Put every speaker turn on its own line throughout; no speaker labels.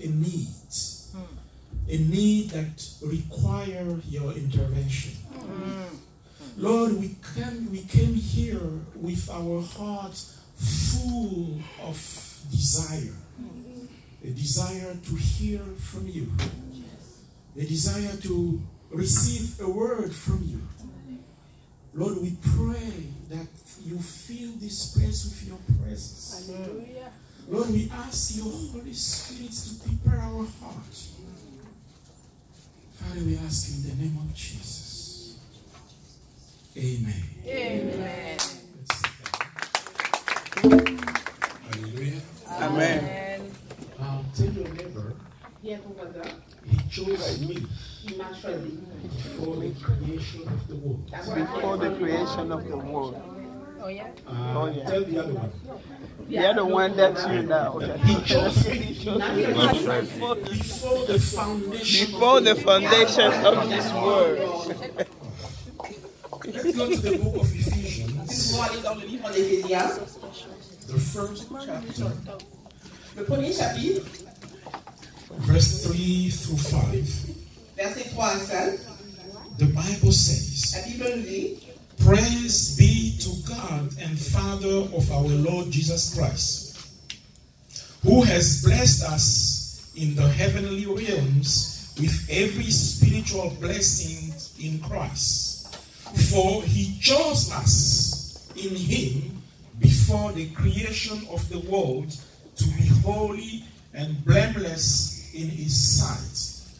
a need that requires your intervention. Lord, we came here with our hearts full of desire. A desire to hear from you. A desire to receive a word from you. Lord, we pray that you fill this place with your presence.
Hallelujah.
Lord, we ask your Holy Spirit to prepare our hearts. Father, we ask in the name of Jesus. Amen.
Amen.
Hallelujah.
Amen.
Tell your neighbor, he chose me before the creation of the world.
Before the creation of the world.
Oh, yeah?
Oh, yeah.
Tell the other one.
The other one that's you now.
He chose me before the foundation.
Before the foundation of this world.
Let's go to the book of Ephesians. The first chapter.
Le premier chapitre,
verse 3 through 5.
versets 3 à 5,
The Bible says,
la Bible nous dit,
Praise be to God and Father of our Lord Jesus Christ, who has blessed us in the heavenly realms with every spiritual blessing in Christ. For he chose us in him before the creation of the world to be holy and blameless in his sight.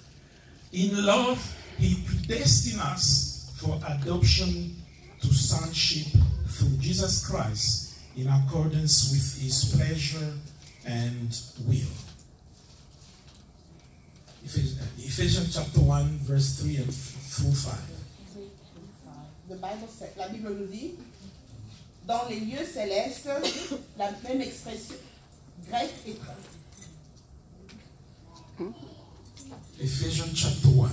In love, he predestined us for adoption to sonship through Jesus Christ in accordance with his pleasure and will. Ephesians chapter 1, verse 3 and through 5.
La Bible nous dit, dans les lieux célestes, la même expression grecque est
Ephesians chapter 1,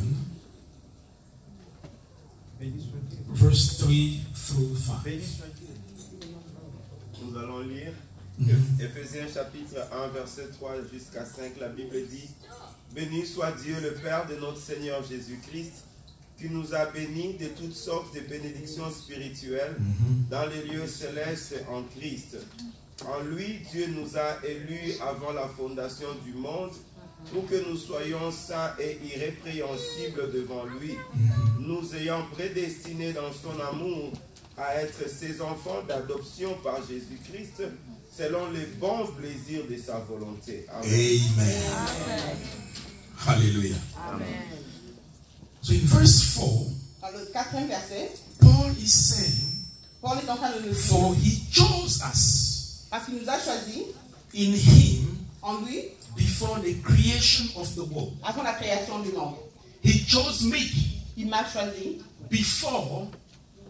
verse 3 through 5.
Nous allons lire Éphésiens chapitre 1, verset 3 jusqu'à 5. La Bible dit: Béni soit Dieu, le Père de notre Seigneur Jésus-Christ, qui nous a bénis de toutes sortes de bénédictions spirituelles dans les lieux célestes en Christ. En lui, Dieu nous a élus avant la fondation du monde pour que nous soyons saints et irrépréhensibles devant lui, nous ayant prédestinés dans son amour à être ses enfants d'adoption par Jésus-Christ, selon les bons plaisirs de sa volonté. Amen.
Amen. Hallelujah.
Amen.
So in verse 4,
dans le 4e verset,
Paul is saying,
Paul est en train de nous
For
dire,
he chose us
parce qu'il nous a choisis
in him
en lui
before the creation of the world.
avant la création du monde.
He chose me
Il m'a choisi
before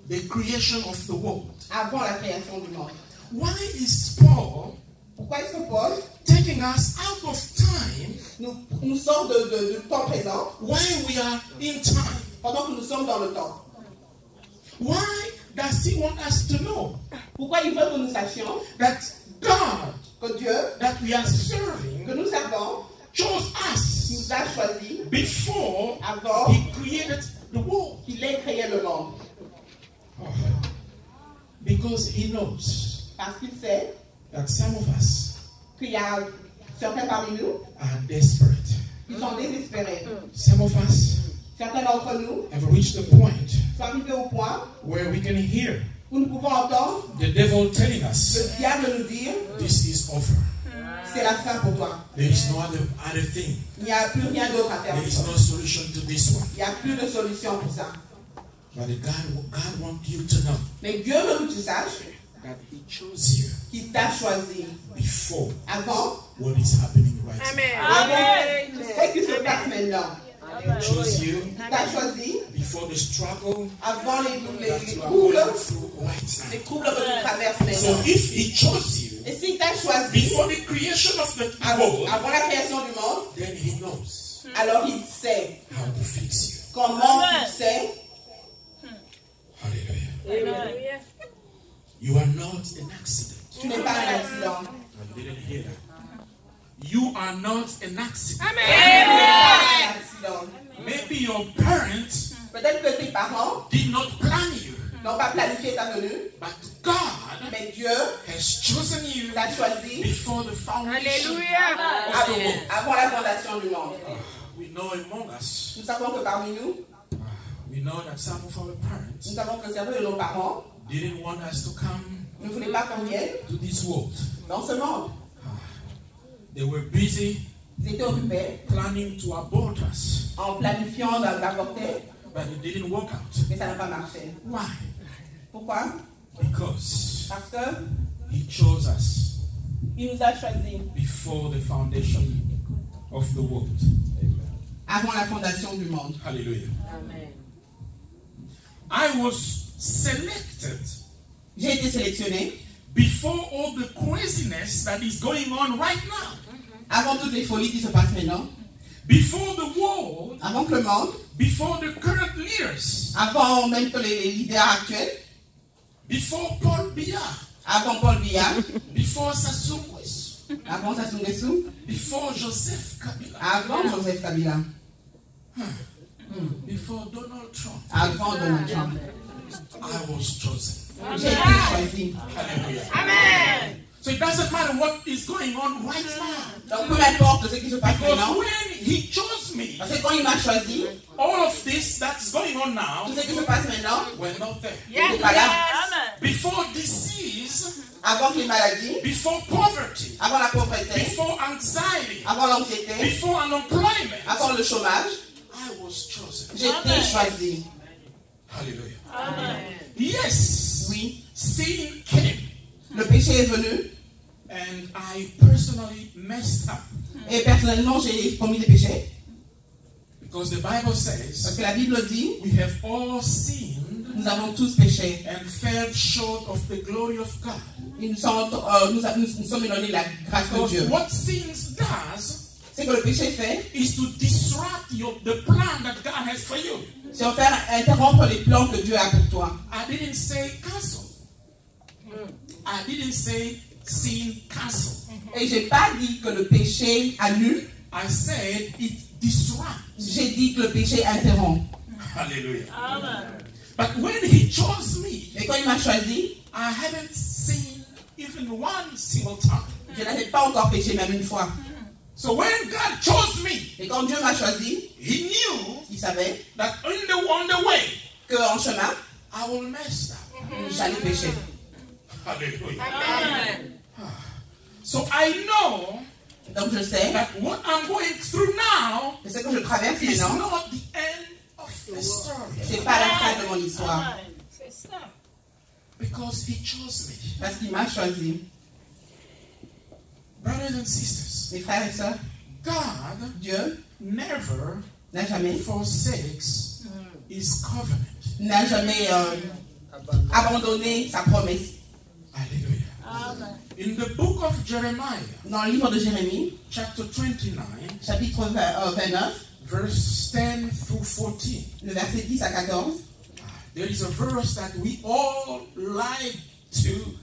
the creation of the world.
avant la création du monde.
Why is Paul
Pourquoi est-ce que Paul
taking us out of time
nous sort du temps présent
while we are in time?
pendant que nous sommes dans le temps?
Why does he want us to know
Pourquoi il veut que nous sachions
that God
que Dieu,
that we are serving
que nous servons,
chose us
nous a choisis
before
avant
he created the world?
qu'il ait créé le monde?
Because he knows
Parce qu'il sait
that some of us
qu'il y a certains parmi nous
are desperate.
qui sont désespérés.
Some of us
Certains d'entre nous
have reached the point
sont arrivés au point
where we can hear
où nous pouvons entendre
the devil telling
le
us,
diable nous dire
this is over.
c'est la fin pour toi.
There is no other thing.
Il n'y a plus rien d'autre à faire.
There
pour
is
toi.
no solution to this one.
Il n'y a plus de solution pour ça.
But God wants you to know
Mais Dieu veut que tu saches
that he chose you
qu'il t'a choisi
before
avant,
what is happening right
avant tout ce qui se passe maintenant.
now. He chose you
Il t'a choisi
before the struggle
avant les
that you are
troubles,
going through right
les
now.
troubles que tu traverses
So
maintenant.
if he chose you
Et s'il t'a choisi
before the creation of the world,
avant la création du monde,
then he knows
alors il sait
how to fix you.
comment fixer.
Hallelujah. You are not an accident.
Tu n'es pas un accident.
I didn't hear that. You are not an accident. accident.
Accident.
Maybe your parents
Peut-être que tes parents
did not plan you,
n'ont pas planifié ta venue,
but God
mais Dieu
has chosen you
t'a choisi
before the foundation
Alléluia.
of the world.
avant la fondation du monde.
We know among us,
Nous savons que parmi nous,
we know that some of our parents
nous savons que certains de nos parents
didn't want us to come
ne voulaient pas qu'on vienne
to this world.
dans ce monde.
They were busy
Ils étaient occupés
planning to abort us,
en planifiant d'avorter,
but it didn't work out.
mais ça n'a pas marché.
Why?
Pourquoi?
Because
Parce que
He chose us
il nous a choisis
before the foundation of the world.
avant la fondation du monde.
Hallelujah.
Amen.
I was selected
J'ai été sélectionné
before all the craziness that is going on right now.
avant toutes les folies qui se passent maintenant,
Before the world,
avant que le monde,
before the current leaders,
avant même que les leaders actuels,
before Paul Biya,
avant Paul Biya,
before Sassou Nguesso,
avant Sassou Nguesso,
before Joseph Kabila,
avant Joseph Kabila,
before Donald Trump,
avant Donald Trump.
I was chosen.
J'ai été choisi.
Hallelujah.
Amen.
So it doesn't matter what is going on right now.
Donc peu importe ce qui se passe
Because
maintenant,
when He chose me,
parce que quand il m'a choisi,
all of this that's going on now
tout ce qui se passe maintenant,
were not there.
n'était pas là.
Before disease,
Avant les maladies,
before poverty,
avant la pauvreté,
before anxiety,
avant l'anxiété,
before unemployment,
avant le chômage,
I was chosen.
j'ai été choisi.
Hallelujah. Yes,
Oui,
sin came,
le péché est venu
and I personally messed up
et personnellement j'ai commis des péchés
because the Bible
parce
says
que la Bible dit
we have all sinned
nous avons tous péché.
and fell short of the glory of God.
Nous sommes éloignés de la grâce de
Because
Dieu.
what sins does
C'est que le péché fait,
is to disrupt the plan that God has for you.
c'est en faire interrompre les plans que Dieu a pour toi.
I didn't say cancel. I didn't say sin cancel.
Et j'ai pas dit que le péché annule,
I said it disrupts.
j'ai dit que le péché interrompt.
Hallelujah. But when He chose me,
Et quand il m'a choisi,
I haven't seen even one single time.
je n'avais pas encore péché même une fois.
So when God chose me,
Et quand Dieu m'a choisi,
He knew
il savait
that on the way
qu'en chemin,
I will mess up.
j'allais pécher.
Hallelujah.
Amen.
So I know
Donc je sais
that what I'm going through now
que ce que je traverse
is
maintenant,
not the end of the story.
c'est pas la fin de mon histoire.
C'est ça.
Because He chose me.
Parce qu'il m'a choisi.
Brothers and sisters,
Mes frères et sœurs,
God
Dieu
never
n'a jamais,
forsakes His covenant.
n'a jamais abandonné sa promesse.
Hallelujah. In the book of Jeremiah,
Dans le livre de Jérémie,
chapter 29,
chapitre 29,
verse 10 through 14,
le verset 10 à 14,
there is a verse that we all like to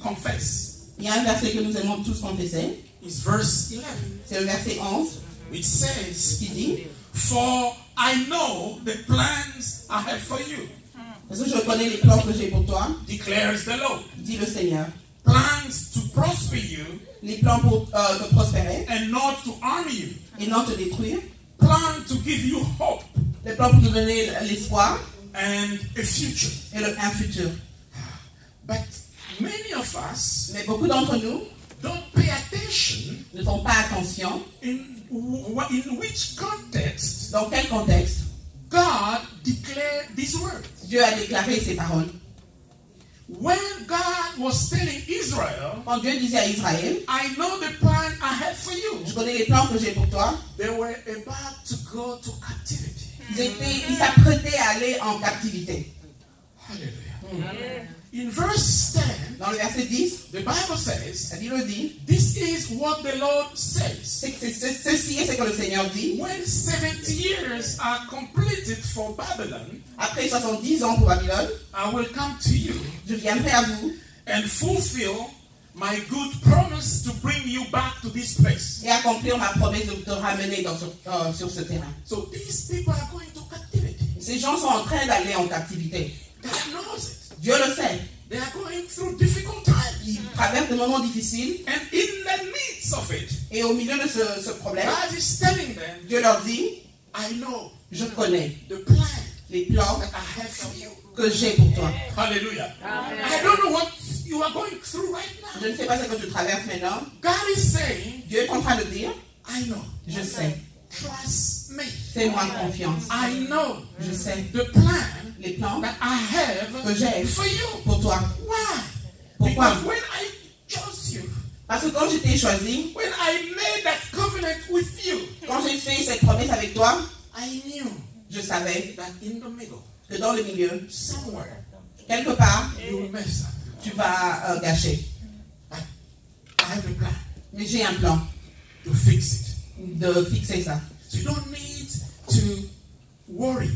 confess.
il y a un verset que nous aimons tous confesser.
It's verse 11.
C'est le verset 11
It says,
qui dit,
"For I know the plans I have for you,
parce que je connais les plans que j'ai pour toi,
declares the Lord.
dit le Seigneur.
Plans to prosper you
Les plans pour te prospérer
and not to harm you.
et non te détruire.
Plan to give you hope
Les plans pour te donner l'espoir
and a future."
et un futur.
But many of us
Mais beaucoup d'entre nous
don't pay attention
ne font pas attention
in which context
dans quel contexte
God declared these words.
Dieu a déclaré ces paroles.
When God was telling Israel,
Quand Dieu disait à Israël,
"I know the plan I have for you,"
je connais les plans que j'ai pour toi,
they were about to go to captivity.
ils s'apprêtaient à aller en captivité.
Hallelujah. In verse 10,
Dans le verset 10,
the Bible says,
la Bible dit,
"This is what the Lord says.
ceci est ce que le Seigneur dit.
When 70 years are completed for Babylon,
Après 70 ans pour Babylone,
I will come to you
je viendrai à vous
and fulfill my good promise to bring you back to this place.
et accomplir ma promesse de te ramener sur ce terrain.
So these people are going to captivity.
Ces gens sont en train d'aller en captivité.
God knows it.
Dieu le sait.
They are going through difficult times.
Ils traversent des moments difficiles
And in the midst of it,
et au milieu de ce problème,
God is telling them,
Dieu leur dit,
I know
je connais
the plan
les plans
that I have for you.
que j'ai pour toi.
Hallelujah. I don't know what you are going through right now.
Je ne sais pas ce que tu traverses maintenant.
God is saying,
Dieu est en train de dire,
I know.
je sais,
Trust me.
fais-moi confiance.
I know
Je sais
the plan
les plans
that I have
que j'ai
for you.
pour toi.
Why?
Pourquoi?
Because when I chose you,
Parce que quand je t'ai choisi,
when I made that covenant with you,
quand j'ai fait cette promesse avec toi,
I knew
je savais
that in the middle,
que dans le milieu,
somewhere,
quelque part,
you will mess up.
tu vas gâcher.
I have a plan
Mais j'ai un plan
to fix it.
de fixer ça.
So you don't need to worry.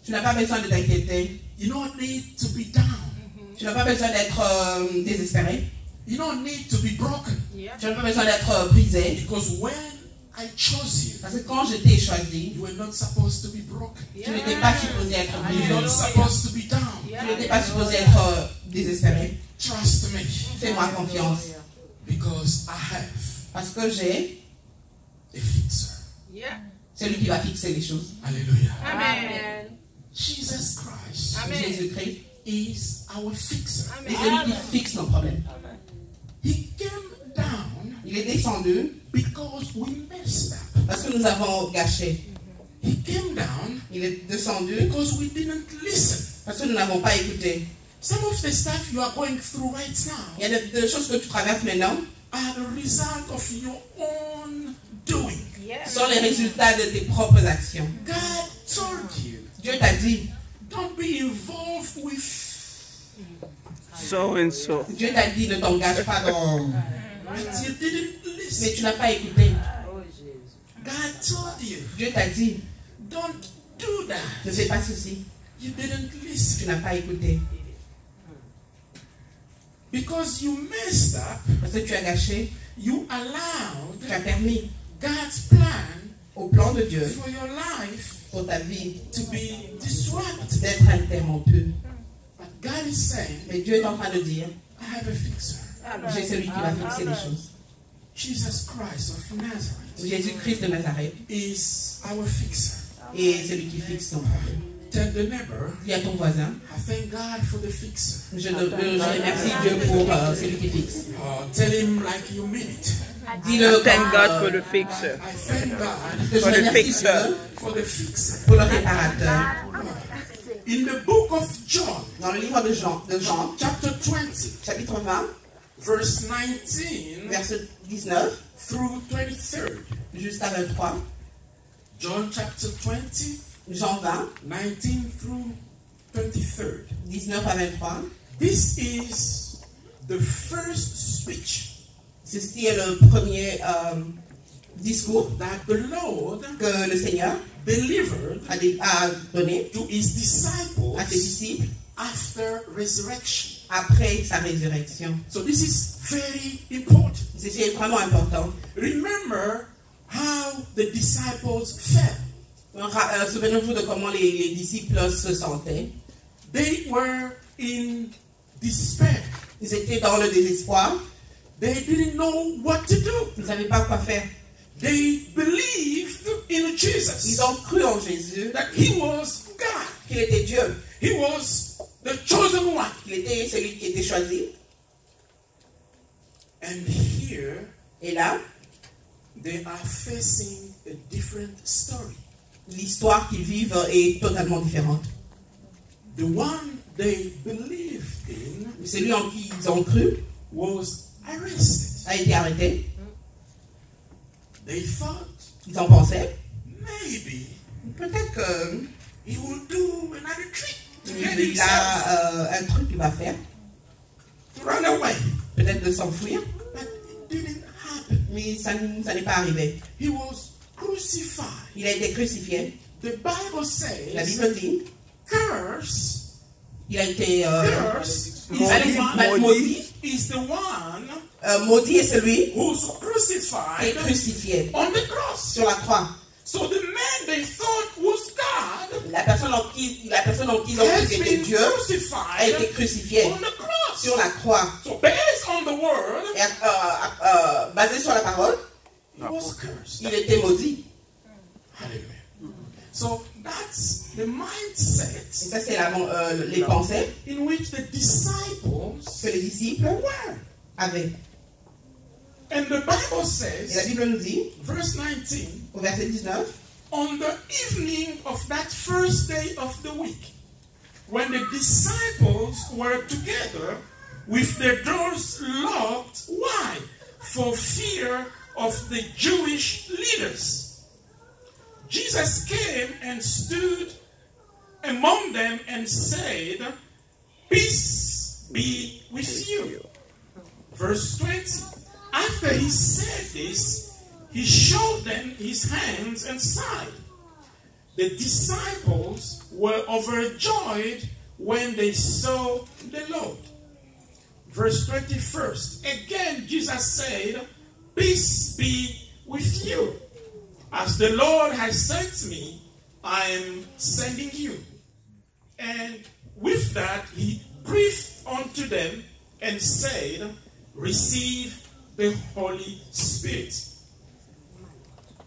Tu n'as pas besoin de t'inquiéter.
You don't need to be down.
Tu n'as pas besoin d'être désespéré.
You don't need to be broken.
Tu n'as pas besoin d'être brisé.
Because when I chose you,
Parce que quand je t'ai choisi,
you were not supposed to be broken.
tu n'étais pas supposé être
You're
brisé.
not supposed to be down.
Tu n'étais pas supposé être désespéré.
Trust me.
Fais-moi confiance.
Because I have
Parce que j'ai
a fixer.
celui qui va fixer les choses.
Hallelujah.
Amen.
Jesus Christ
Jésus-Christ
is our fixer.
est celui qui fixe nos problèmes.
He came down
Il est descendu
because we messed up.
parce que nous avons gâché.
He came down
Il est descendu
because we didn't listen.
parce que nous n'avons pas écouté.
Some of the stuff you are going through right now
Il y a des choses que tu traverses maintenant
are the result of your own doing.
sont les résultats de tes propres actions.
God told you,
Dieu t'a dit,
don't be involved with.
So and so.
Dieu t'a dit ne t'engage pas dans...
But you didn't
Mais
listen.
tu n'as pas écouté.
God told you,
Dieu t'a dit,
don't do that.
ne fais pas ceci.
You didn't
Tu
listen.
n'as pas écouté.
Because you messed up,
Parce que tu as gâché,
you allowed
tu as permis
God's plan
au plan de Dieu
for your life
pour ta vie
to be disrupted.
d'être interrompu.
But God is saying,
Mais Dieu est en train de dire,
I have a fixer.
j'ai celui qui va fixer les choses.
Jesus Christ of Nazareth
Jésus-Christ de Nazareth
is our fixer.
est celui qui fixe nos problèmes.
Tell the neighbor,
Dis à ton voisin,
I thank God for the fixer.
je remercie Dieu pour celui qui fixe.
Tell him like you mean it.
Dis-le
Thank God for
comme
the fixer.
I thank God
que je
for the
remercie
fixer.
Dieu
for the fixer.
pour le réparateur.
In the book of John,
Dans le livre de Jean,
chapter 20,
chapitre 20,
verse 19
verset 19
through 23.
jusqu'à 23,
John chapter 20,
Jean 20,
19 through 23.
19 à 23.
This is the first speech
Ceci est le premier discours
that the Lord
que le Seigneur
delivered
a donné
to his disciples
à ses disciples
after resurrection.
après sa résurrection.
So this is very important.
Ceci est vraiment important.
Remember how the disciples felt.
Souvenez-vous de comment les disciples se sentaient.
They were in despair.
Ils étaient dans le désespoir.
They didn't know what to do.
Ils ne savaient pas quoi faire.
They believed in Jesus,
Ils ont cru en Jésus,
that he was God.
qu'il était Dieu,
He was the chosen one.
qu'il était celui qui était choisi.
And here
Et là,
they are facing a different story.
l'histoire qu'ils vivent est totalement différente.
The one they believed in
Celui en qui ils ont cru
was arrested.
a été arrêté.
They thought
Ils en pensaient.
maybe
Peut-être
he will do another trick to get
qu'il
himself
a un truc qu'il va faire.
to run away.
Peut-être de s'enfuir.
But it didn't happen.
Mais ça n'est pas arrivé.
He was crucified.
Il a été crucifié.
The Bible
La
says,
Bible dit
curse
il a été
curse is
Maudit,
the one
maudit.
is the one
Maudit est celui
who's
qui est
crucified
crucifié
on the cross.
sur la croix.
So the man they thought was God
La personne en qui ils ont dit
has
que c'était
been
Dieu a
crucified
été crucifié
on the cross.
sur la croix.
So based on the word,
Et, basé sur la parole,
he was cursed.
il était maudit.
Hallelujah. So that's the
Et
mindset
ça, c'est les pensées
in which the disciples
que les disciples
were.
avaient.
And the Bible
Et la
says,
Bible nous dit,
verse 19,
au verset 19,
on the evening of that first day of the week, when the disciples were together with their doors locked, why? For fear of the Jewish leaders. Jesus came and stood among them and said, peace be with you. Verse 20. After he said this, he showed them his hands and side. The disciples were overjoyed when they saw the Lord. Verse 21. Again Jesus said, peace be with you. As the Lord has sent me, I am sending you. And with that, he breathed unto them and said, receive the Holy Spirit.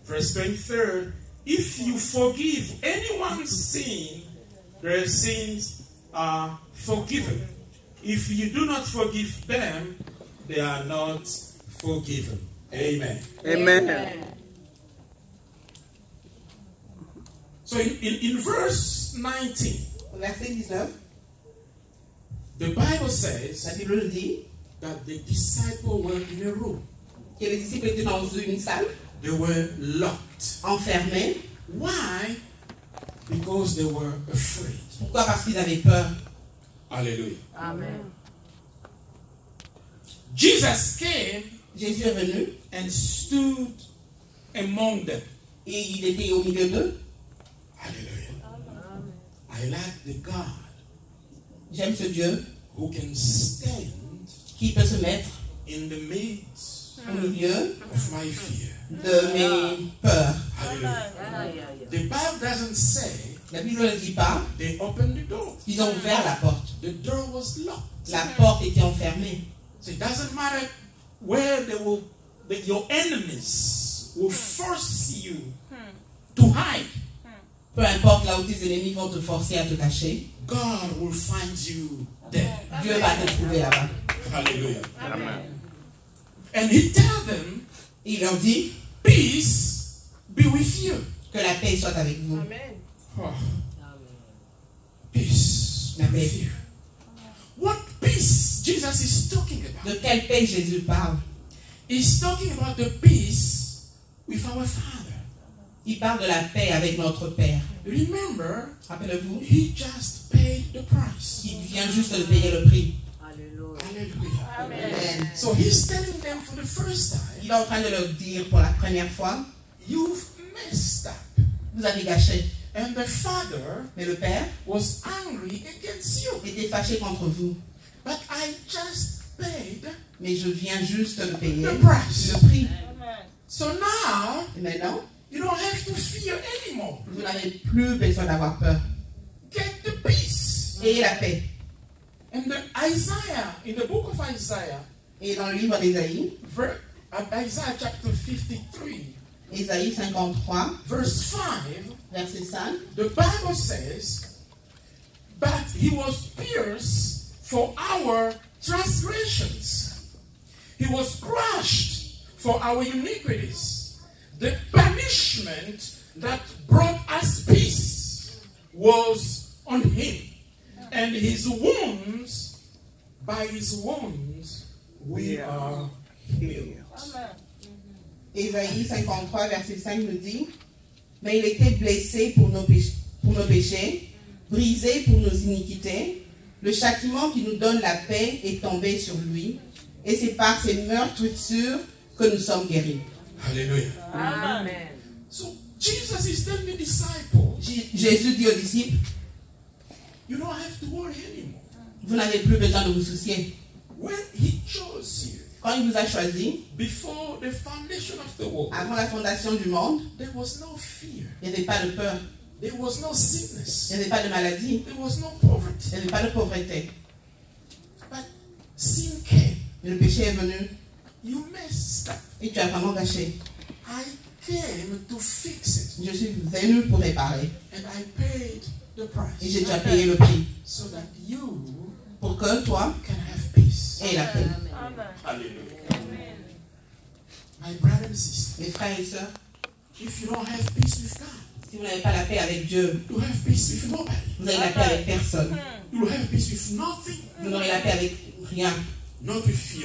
Verse 23, if you forgive anyone's sin, their sins are forgiven. If you do not forgive them, they are not forgiven. Amen.
Amen.
So in verse 19,
au verset 19,
the Bible
la
says
Bible nous dit
that the disciples were in a room.
que les disciples étaient dans une salle,
They were locked.
enfermés.
Why? Because they were afraid.
Pourquoi? Parce qu'ils avaient peur.
Hallelujah.
Amen.
Jesus came
Jésus est venu
and stood among them.
et il était au milieu d'eux.
Hallelujah. I like the God
J'aime ce Dieu
who can stand
qui peut se mettre
in the midst
au milieu
of my fear.
de mes peurs.
Hallelujah. The Bible doesn't say
La Bible ne dit pas
they opened the door.
qu'ils ont ouvert la porte.
The door was locked.
La porte était enfermée.
So it doesn't matter where your enemies will force you to hide.
Peu importe là où tes ennemis vont te forcer à te cacher,
God will find you there.
Dieu va te trouver là-bas.
Hallelujah.
Amen.
And he tell them,
Il leur dit
peace be with you.
que la paix soit avec vous.
Amen.
Oh. Peace be
La paix.
with you. What peace Jesus is talking about?
De quelle paix Jésus parle?
He's talking about the peace with our Father.
Il parle de la paix avec notre Père.
Remember,
Rappelez-vous,
he just paid the price.
il vient juste de payer le prix.
Hallelujah.
Hallelujah.
Amen.
So he's telling them for the first time,
Il est en train de leur dire pour la première fois,
you've messed up.
vous avez gâché.
And the Father
Mais le Père
was angry against you.
était fâché contre vous.
But I just paid
Mais je viens juste de payer
the price.
le prix.
So now,
Et maintenant,
you don't have to fear anymore.
vous n'avez plus besoin d'avoir peur.
Get the peace.
Ayez la paix.
And the Isaiah, in the book of Isaiah,
Et dans le livre d'Ésaïe,
Isaiah chapter 53,
Ésaïe 53,
verse 5,
verset 5,
the Bible says, but he was pierced for our transgressions. He was crushed for our iniquities. The punishment that brought us peace was on him. And his wounds, by his wounds, we are healed.
Ésaïe 53, verset 5 nous dit, mais il était blessé pour nos péchés, brisé pour nos iniquités. Le châtiment qui nous donne la paix est tombé sur lui, et c'est par ses meurtrissures que nous sommes guéris.
Hallelujah.
Amen.
So Jesus is telling the disciples,
Jésus dit aux disciples,
you don't have to worry anymore.
vous n'avez plus besoin de vous soucier.
When he chose you,
Quand il vous a choisi,
before the foundation of the world,
avant la fondation du monde,
there was no fear.
il n'y avait pas de peur,
There was no sickness.
il n'y avait pas de maladie,
There was no poverty.
il n'y avait pas de pauvreté.
But sin came.
Mais le péché est venu
You messed up.
et tu as vraiment gâché.
I came to fix it.
Je suis venu pour réparer
And I paid the
et j'ai
price.
déjà payé le prix
So that you
pour que toi
can have peace.
aies la paix.
Hallelujah. My brother and sister,
Mes frères et sœurs,
if you don't have peace with God,
si vous n'avez pas la paix avec Dieu,
you have peace with nobody.
vous avez la paix avec personne.
You will have peace with nothing.
Vous n'aurez la paix avec rien.
Not with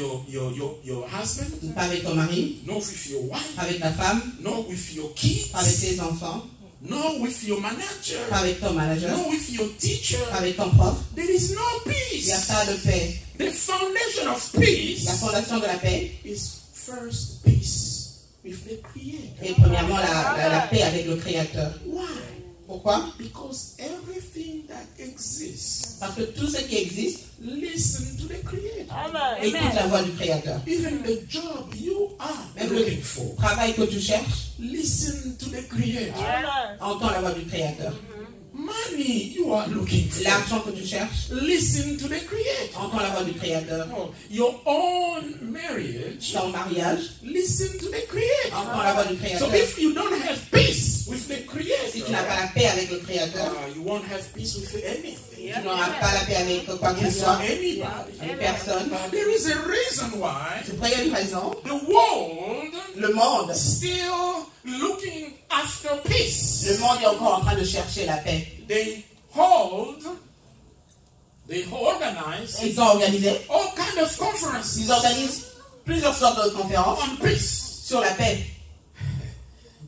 your husband,
Pas avec ton mari,
not with your wife,
pas avec ta femme,
not with your kids,
pas avec tes enfants,
not with your manager,
pas avec ton manager,
not with your teacher.
pas avec ton prof.
There is no
Il n'y a
peace.
pas de paix.
The foundation of
La
peace
fondation de la paix
is first peace with the Creator.
est premièrement la paix avec le Créateur.
Why?
Pourquoi?
Because everything that exists,
Parce que tout ce qui existe
listen to the Creator.
écoute la voix du Créateur.
Even the job you are
Même
looking
le
for,
travail que tu cherches
listen to the Creator.
entend la voix du Créateur.
Money you are looking for,
L'argent que tu cherches
listen to the Creator.
entend la voix du Créateur.
Oh, your own marriage,
Ton mariage
listen to the Creator.
entend la voix du
So
Créateur.
if you don't have peace with the
Si tu n'as
Creator,
pas la paix avec le Créateur,
you won't have peace with anything,
tu n'auras pas la paix avec quoi que ce
with
soit,
anybody.
avec personne.
There is a reason why
C'est pourquoi il y a une raison.
the world
Le monde,
still looking after peace.
le monde est encore en train de chercher la paix.
They organize
Ils ont organisé,
all kind of conferences
ils organisent plusieurs sortes de conférences
on peace.
sur la paix.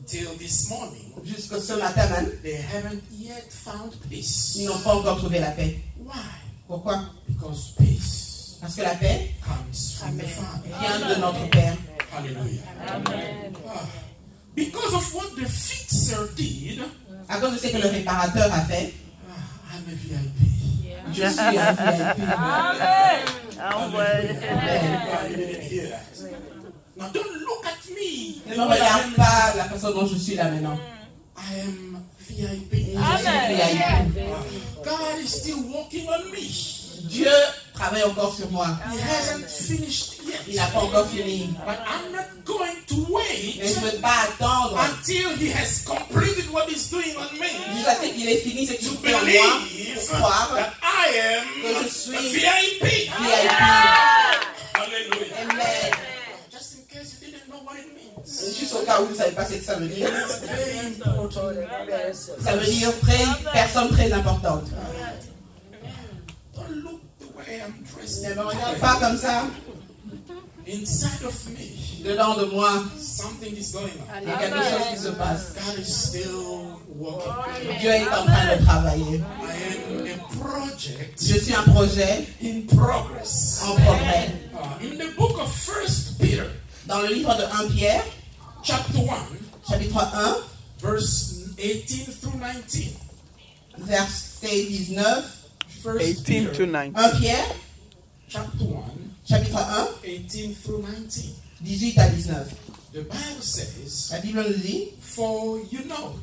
Till this morning,
Jusqu'à ce matin même,
they haven't yet found peace.
ils n'ont pas encore trouvé la paix.
Why?
Pourquoi?
Because peace
Parce que la paix
comes from the Father.
vient de notre Père.
Hallelujah. Ah. Because of what the fixer did,
À cause de ce que le réparateur a fait,
I'm a VIP.
je suis un VIP.
You didn't hear that. Now don't look at me.
Ne me regarde pas la façon dont je suis là maintenant.
I am VIP.
Je suis VIP.
God is still working on me.
Dieu travaille encore sur moi.
He hasn't finished
Il
yet.
n'a pas encore fini.
But I'm not going to
Mais
wait
je ne veux pas attendre
until He has completed what He's doing on me
jusqu'à ce qu'il ait fini ce
to
qu'il fait en moi
believe
pour croire
that I am
que je suis
a VIP.
VIP.
Hallelujah.
Amen.
Just in case you didn't know what it means.
Juste au cas où vous ne savez pas ce que ça veut dire.
It's very important.
Ça veut dire personne très importante.
Don't look the way I'm dressed.
Ne me regarde pas comme ça.
Inside of me,
Dedans de moi,
something is going on.
il y a quelque chose qui se passe.
God is still working.
Dieu est en train de travailler.
I am a project
Je suis un projet
in progress.
en progrès.
In the book of 1 Peter,
Dans le livre de 1 Pierre,
chapter 1,
chapitre 1,
verse 18 through 19.
verset 19.
1
18 to
Peter,
19.
1 Pierre,
chapter 1,
chapitre 1,
18 through 19.
18 à 19.
The Bible says,
La Bible nous dit,
for you know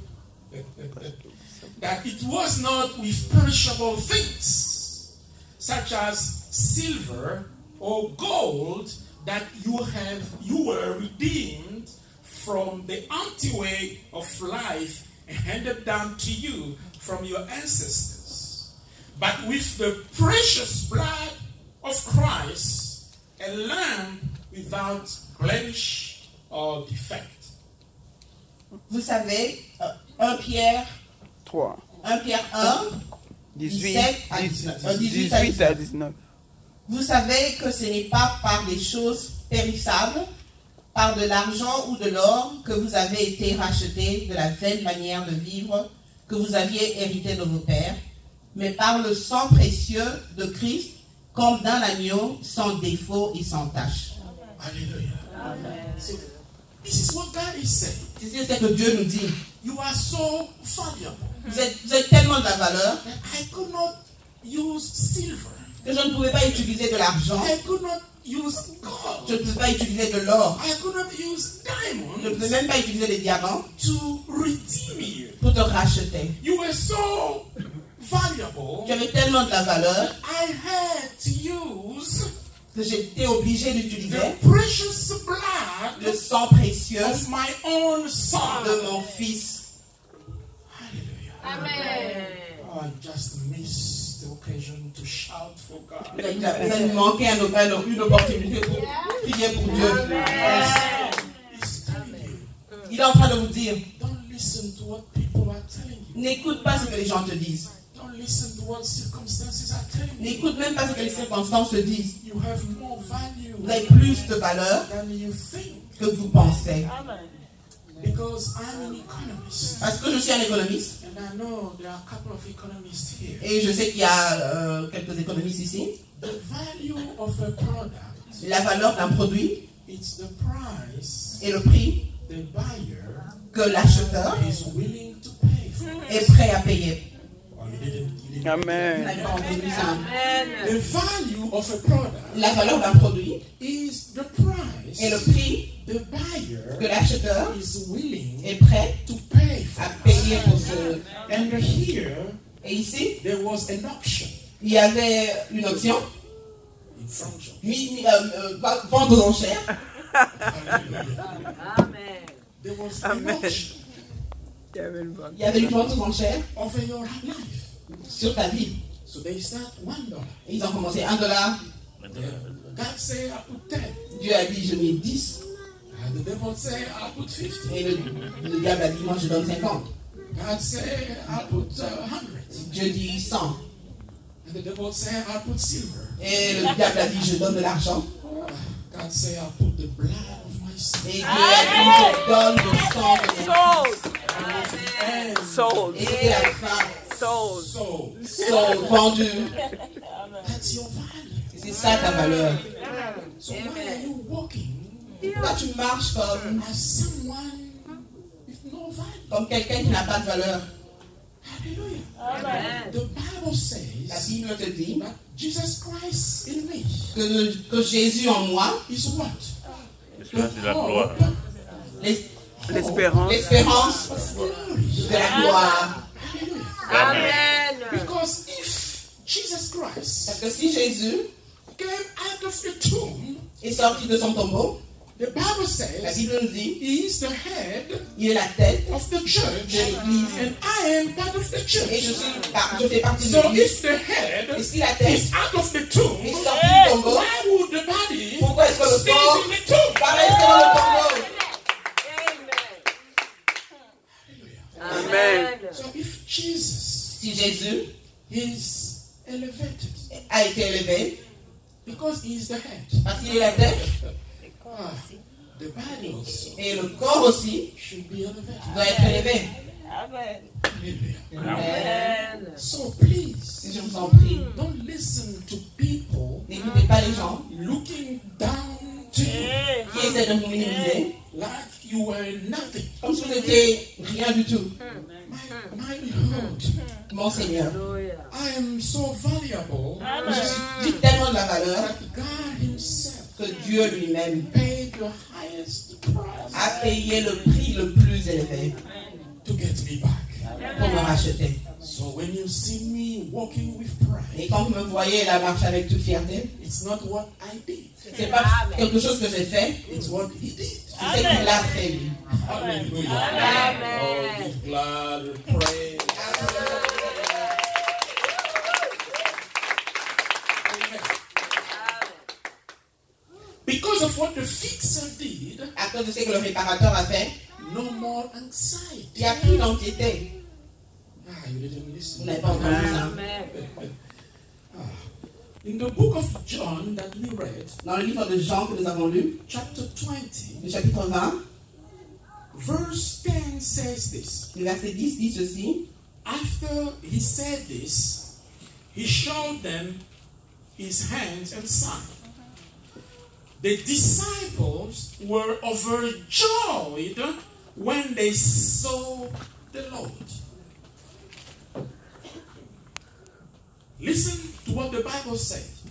that it was not with perishable things, such as silver or gold, that you were redeemed from the empty way of life handed down to you from your ancestors, but with the precious blood of Christ, a lamb without blemish or defect.
vous savez, 1 Pierre
3.
1 Pierre 1,
18
à 19.
18 à 19.
Vous savez que ce n'est pas par des choses périssables, par de l'argent ou de l'or, que vous avez été rachetés de la vaine manière de vivre que vous aviez hérité de vos pères, mais par le sang précieux de Christ, comme d'un agneau, sans défaut et sans tache.
Hallelujah. So, this is what God is saying.
C'est ce que Dieu nous dit.
You are so valuable
Vous êtes tellement de la valeur
that I could not use silver.
que je ne pouvais pas utiliser de l'argent,
I could not use gold.
Je ne peux pas utiliser de l'or.
I could not use
Je ne peux
diamonds
même pas utiliser des diamants
to redeem you.
pour te racheter.
You were so valuable.
Tu avais tellement de la valeur
I had to use
que j'étais obligé d'utiliser
the precious blood
le sang précieux
of my own son.
de mon fils.
Hallelujah.
Amen.
Oh, I just missed the occasion to shout for God.
Ça nous manquait une opportunité pour prier pour Dieu.
He's telling you,
Il est en train de vous dire,
don't listen to what people are telling you.
n'écoute pas ce que les gens te disent.
Don't listen to what circumstances are telling you.
N'écoute même pas ce que les circonstances te disent.
You have more value
Vous avez plus de valeur
than you think.
que vous pensez.
Because I'm an economist.
Parce que je suis un économiste
And I know there are a couple of economists here.
et je sais qu'il y a quelques économistes ici.
The value of a product,
La valeur d'un produit
it's the price
et le prix
the buyer
que l'acheteur
is willing to pay for.
est prêt à payer.
Oh, you didn't
Vous
Amen.
n'avez pas entendu ça.
The value of a product
La valeur d'un produit
is the price
et le prix
the buyer
que l'acheteur
is willing
est prêt
to pay for.
à payer pour ce.
And here
Et ici,
there was an auction
il y avait une option,
in French.
vente aux enchères.
Amen.
There was an
Amen.
auction
Il y avait une vente aux enchères
over your life.
sur ta vie.
So they start $1.
Et ils ont commencé $1.
God say I put 10.
Dieu a dit, je mets 10.
And the devil say I put 50.
Et le diable a dit, moi je donne 50.
God say I put 100.
Dieu dit 100.
And the devil say I put silver.
Et le diable a dit, je donne de l'argent.
God say I put the blood of my son.
Et Dieu a dit, je donne le sang de mon fils.
Souls.
Et c'était la fin.
Souls.
So
Sont vendus.
that's your value.
Et c'est ça ta valeur.
So why are you walking
Pourquoi tu marches
as someone with no value?
comme quelqu'un qui n'a pas de valeur?
Hallelujah.
Amen.
The Bible
La
says
Bible te dit
that Jesus Christ in me
que Jésus en moi,
is what?
L'espérance de la gloire.
L'espérance.
l'espérance
Of glory.
de la gloire.
Amen.
Because if Jesus Christ
Parce que si Jésus
came out of the tomb,
est sorti de son tombeau,
the Bible
la
says
Bible nous dit,
he is the head
il est la tête
of the church,
de l'Église.
and I am part of the
Et
church.
je fais partie de
So
l'Église.
if the head
Et si la tête
is out of the tomb,
est sortie du tombeau,
why would the body
pourquoi est-ce que le
stay
corps
in the tomb?
va rester dans le tombeau?
Amen.
So if Jesus
Si Jésus
is elevated
a été élevé,
because he is the head,
parce qu'il est la tête,
the body also
et le corps aussi
should be elevated.
doit être élevé.
Hallelujah.
Amen.
So please,
Et je vous en prie,
don't listen to people
n'écoutez pas les gens
looking down to you
qui essaient de vous minimiser,
like you were nothing.
comme si vous n'étiez rien du tout.
My Lord,
Mon Seigneur,
Hallelujah.
I am so valuable
j'ai tellement de la valeur
that God Himself
que Dieu lui-même
paid the highest price
a payé le prix le plus élevé
to get me back.
pour me racheter.
So when you see me walking with pride,
Et quand vous me voyez la marche avec toute fierté,
it's not what I did,
c'est pas quelque chose que j'ai fait,
it's what He did.
c'est ce qu'il a fait lui.
Hallelujah.
Amen.
Oh, give glad praise. Amen. Because of what the fixer did,
À cause de ce que le réparateur a fait,
no more anxiety.
il n'y a plus d'anxiété.
You didn't
Vous
listen.
n'avez pas entendu ça.
Amen.
In the book of John that we read,
Dans le livre de Jean que nous avons lu,
chapter 20,
le chapitre 20,
verse 10 says this.
le verset 10 dit ceci.
After he said this, he showed them his hands and side. The disciples were overjoyed when they saw the Lord. Listen to what the Bible says.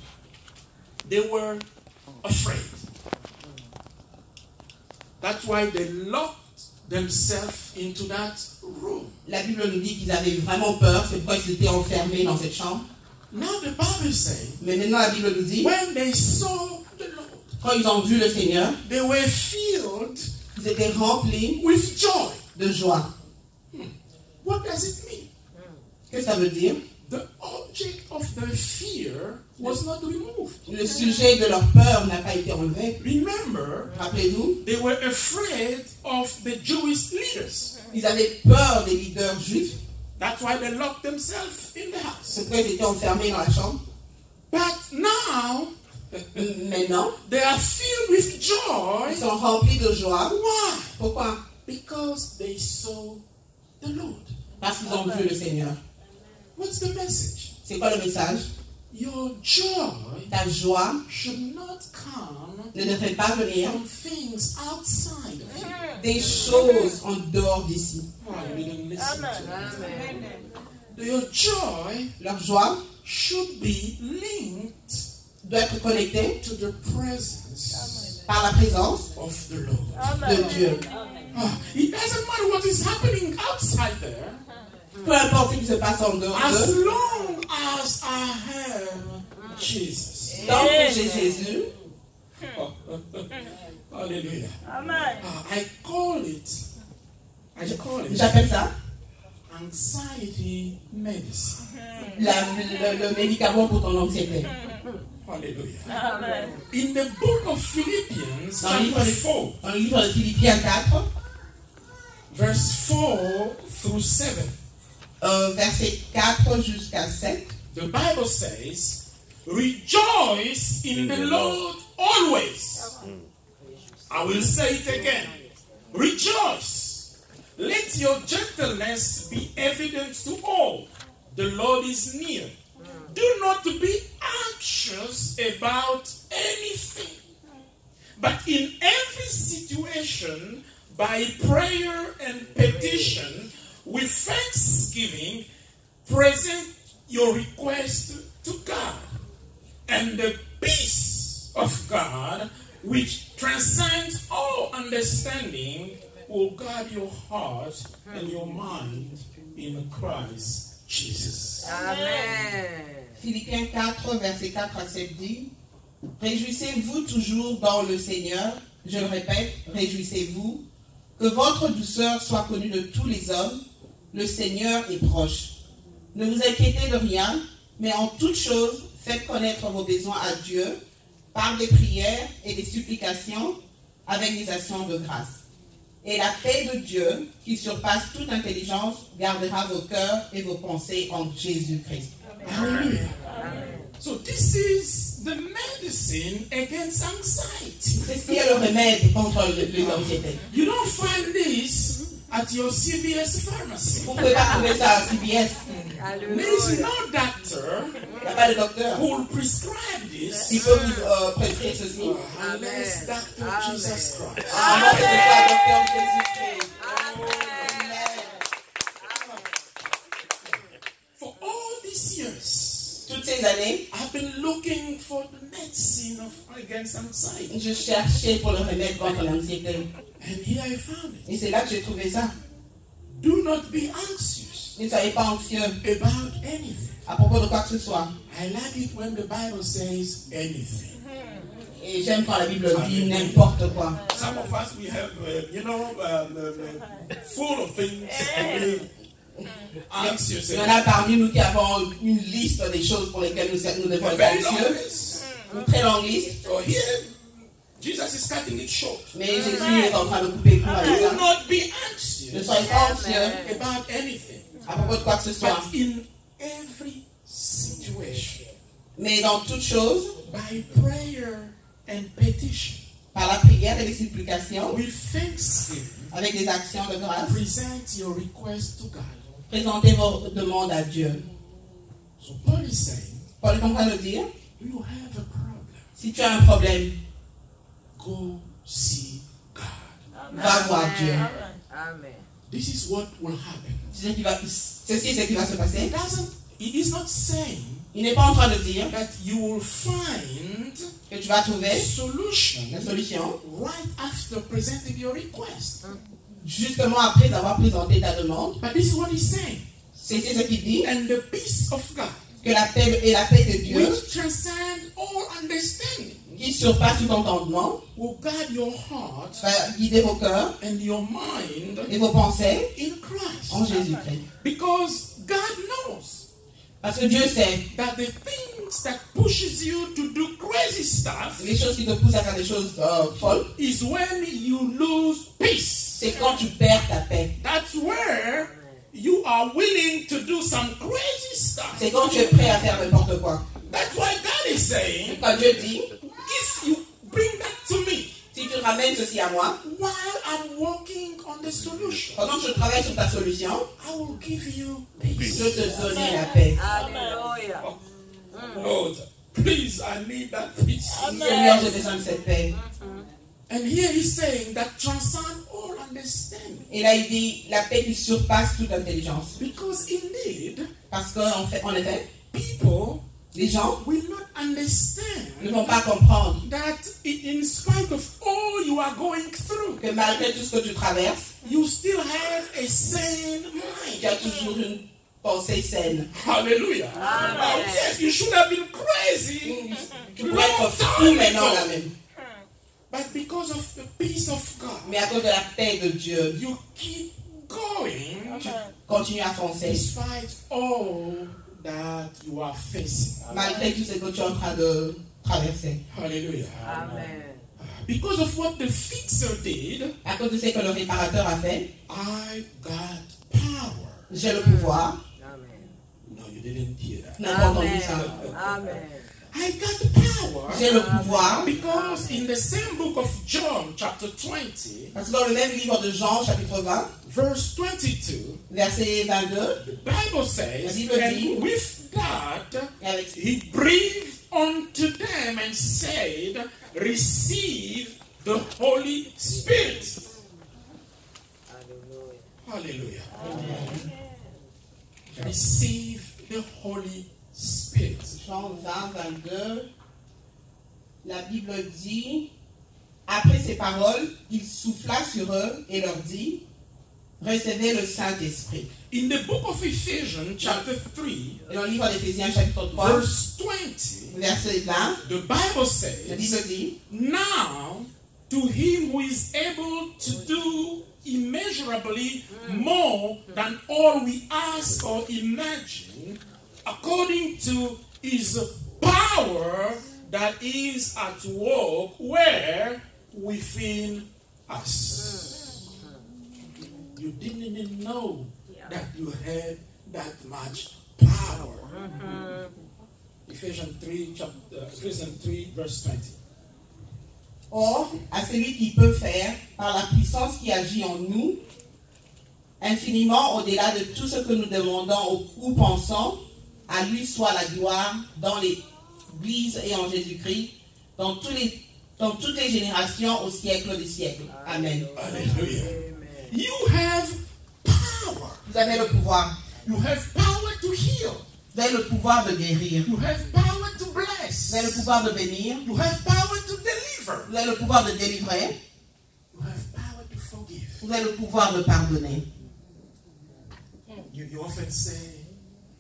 They were afraid. That's why they locked themselves into that room.
La Bible nous dit qu'ils avaient vraiment peur, c'est pourquoi ils étaient enfermés dans cette chambre.
Now the Bible says,
Mais maintenant la Bible nous dit,
when they saw the Lord,
quand ils ont vu le Seigneur,
they were filled
ils étaient remplis
with joy.
de joie.
What does it mean?
Qu'est-ce que ça veut dire?
The object of their fear was not removed.
Le sujet de leur peur n'a pas été enlevé.
Remember,
Rappelez-vous,
they were afraid of the Jewish leaders.
ils avaient peur des leaders juifs.
That's why they locked themselves in the house.
C'est pourquoi ils étaient enfermés dans la chambre.
But now,
Maintenant,
they are filled with joy.
ils sont remplis de joie.
Why?
Pourquoi?
Because they saw the Lord.
Parce qu'ils ont vu le Seigneur.
What's the message?
C'est quoi le message?
Your joy
Ta joie
should not come
ne devrait pas venir
from things outside of you.
des choses en dehors d'ici.
Oh, you didn't listen to me.
Amen.
Your joy
Leur joie
should be linked
doit être connectée
to the presence
par la présence
of the Lord.
de Dieu.
It doesn't matter what is happening outside there,
Peu importe ce qui se passe en dehors
as
d'eux,
long as I have Jesus.
tant que j'ai Jésus,
Hallelujah.
Amen.
I call it
j'appelle ça
anxiety medicine.
le médicament pour ton anxiété.
Hallelujah.
Amen.
In the book of Philippians,
Dans le livre
chapter
de,
4,
dans le livre de Philippiens 4,
verse 4 through 7,
verset 4 jusqu'à 7,
the Bible says, rejoice in the Lord always. I will say it again. Rejoice. Let your gentleness be evident to all. The Lord is near. Do not be anxious about anything, but in every situation, by prayer and petition, with thanksgiving, present your request to God. And the peace of God, which transcends all understanding, will guard your heart and your mind in Christ Jesus.
Amen.
Philippiens 4, verset 4 à 7 dit, réjouissez-vous toujours dans le Seigneur, je le répète, réjouissez-vous, que votre douceur soit connue de tous les hommes, le Seigneur est proche. Ne vous inquiétez de rien, mais en toute chose, faites connaître vos besoins à Dieu, par des prières et des supplications, avec des actions de grâce. Et la paix de Dieu, qui surpasse toute intelligence, gardera vos cœurs et vos pensées en Jésus-Christ.
Hallelujah. So this is the medicine against anxiety.
C'est ce qui est le remède contre les anxiétés.
You don't find this at your CVS pharmacy.
Vous ne pouvez pas trouver ça à CVS.
There is no doctor
Il n'y a pas de docteur
who will prescribe this
qui peut vous prescrire ceci.
unless Dr. Jesus Christ.
À moins que ce soit docteur Jésus-Christ.
For all these years,
Toutes ces années,
I've been looking for the medicine against anxiety.
je cherchais pour le remède contre l'anxiété.
And here I found it.
Et c'est là que j'ai trouvé ça.
Do not be anxious
Ne soyez pas anxieux
about anything.
à propos de quoi que ce soit.
I like it when the Bible says anything.
Et j'aime quand la Bible dit n'importe quoi.
Some of us, we have, full of things to be anxious
Il y en
about.
a parmi nous qui avons une liste des choses pour lesquelles nous devons
A
être
very long
anxieux.
list.
Une très longue liste.
So here, Jesus is cutting it short.
Mais Jésus est en train de couper court avec
Do
ça.
not be
Ne
anxious
soyez pas anxieux
about anything,
à propos de quoi que ce soit.
but in every situation,
Mais dans toute chose,
by prayer and petition,
par la prière et les supplications,
with thanksgiving,
avec des actions de grâce,
present your request to God.
présentez vos demandes à Dieu.
So Paul is saying,
Paul est en train de dire,
you have a problem.
si tu as un problème,
Go see God.
va voir Dieu.
Amen.
This is what will happen.
Ceci est ce qui va se passer.
He is not saying
Il Il n'est pas en train de dire
that you will find
que tu vas trouver
solution
la solution
right after presenting your request.
justement après avoir présenté ta demande.
But this is what he's saying.
C'est ce qu'il dit,
And the peace of God,
que la paix et la paix de Dieu,
which transcend all understanding,
qui surpasse tout entendement,
will guard your heart
va guider vos cœurs
and your mind
et vos pensées
in Christ.
en Jésus-Christ.
Because God knows
Parce que Dieu sait
that the things that pushes you to do crazy stuff
les choses qui te poussent à faire des choses folles,
is when you lose peace.
c'est quand tu perds ta paix.
That's where you are willing to do some crazy stuff.
C'est quand tu es prêt à faire n'importe quoi.
That's why God is saying,
Quand Dieu dit,
if you bring that to me,
si tu ramènes ceci à moi,
while I'm working on the solution,
pendant que je travaille sur ta solution,
I will give you
je
peace.
te donnerai la paix.
Hallelujah.
Lord, please, I need that peace.
Seigneur, j'ai besoin de cette paix.
And here he's saying that transcend all understanding.
Et là, il dit la paix qui surpasse toute intelligence.
Because indeed,
Parce qu'en effet,
people
les gens
will not understand
ne vont pas comprendre
that in spite of all you are going through,
que malgré tout ce que tu traverses,
you still have a sane
tu as
mind.
toujours une pensée saine.
Hallelujah.
Amen.
Yes, you should have been crazy.
Tu pourrais être fou maintenant là même.
But because of the peace of God,
Mais à cause de la paix de Dieu,
you keep going
tu continues à foncer.
despite all that you are facing.
Malgré tout ce que tu es en train de traverser.
Hallelujah.
Amen.
Because of what the fixer did,
À cause de ce que le réparateur a fait,
I got power.
j'ai le pouvoir.
Amen.
No, you didn't hear that.
Tu n'as pas entendu
Amen.
ça.
Amen.
I got power
J'ai le pouvoir.
because in the same book of John, chapter 20,
Parce que dans le même livre de Jean, chapitre 20,
verse 22,
verset 22,
the Bible says,
La Bible dit,
and with that,
et avec
he breathed unto them and said, receive the Holy Spirit.
Hallelujah.
Hallelujah. Receive the Holy Spirit.
Jean 20, 22, la Bible dit, après ces paroles, il souffla sur eux et leur dit, recevez le Saint-Esprit.
In the book of Ephesians, chapter 3,
Et dans le livre d'Éphésiens, chapitre 3,
verse 20,
verset 20,
the Bible
la Bible
says,
dit,
now to him who is able to do immeasurably more than all we ask or imagine, according to his power that is at work where within us. You didn't even know that you had that much power. Ephesians 3, verse 20.
or, à celui qui peut faire, par la puissance qui agit en nous, infiniment au-delà de tout ce que nous demandons ou pensons, à lui soit la gloire dans l'Église et en Jésus-Christ, dans toutes les générations au siècle des siècles. Amen.
Hallelujah. You have power.
Vous avez le pouvoir.
You have power to heal.
Vous avez le pouvoir de guérir.
You have power to
Vous
bless.
avez le pouvoir de bénir.
You have power to deliver.
Vous avez le pouvoir de délivrer.
You have power to forgive.
Vous avez le pouvoir de pardonner.
You often say,